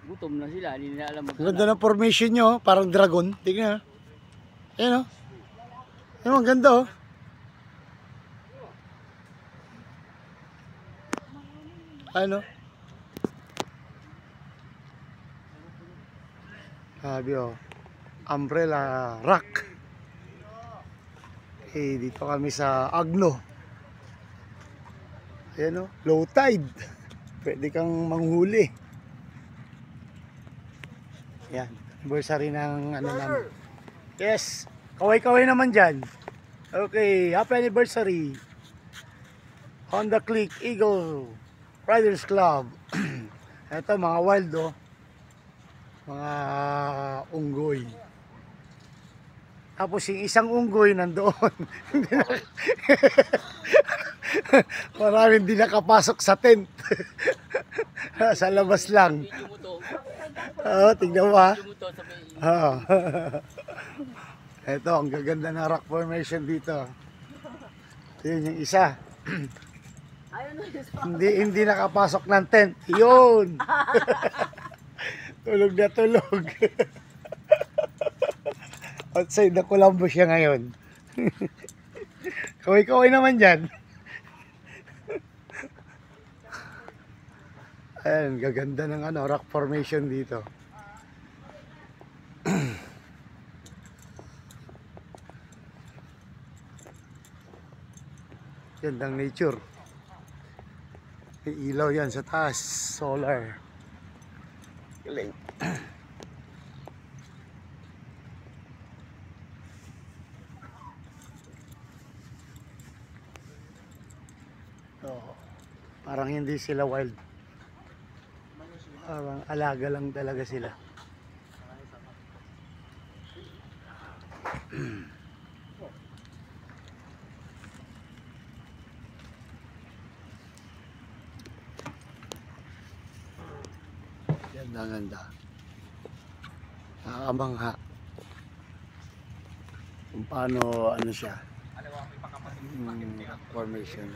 Gutom na sila, hindi nila alam Ang ganda ng formation nyo, parang dragon. Tingnan. Ayan o. Ayan, ang ganda o. Ano? Sabi o. Umbrella Rock. Eh, dito kami sa Agno. Ayan o, low tide. Pwede kang manghuli. Yan, bursary ng ano naman. Yes, kaway-kaway naman dyan. Okay, happy anniversary. Honda Click Eagle Riders Club. Ito mga wild oh. Mga unggoy. Tapos yung isang unggoy nandoon. Maraming di nakapasok sa tent. Sa labas lang. Oo, tignan mo ha. Ito, ang gaganda ng rock formation dito. Yun yung isa. hindi nakapasok ng tent. Yun. Tulog na tulog. Outside na Colombo siya ngayon. Kaway-kaway naman dyan. Ayan, gaganda ng ano, rock formation dito. Gandang nature. May ilaw yan sa taas, solar. Galing. Oh, parang hindi sila wild. Parang alaga lang talaga sila. Ganda. Nakakamangha. Kung paano, ano siya. Formation.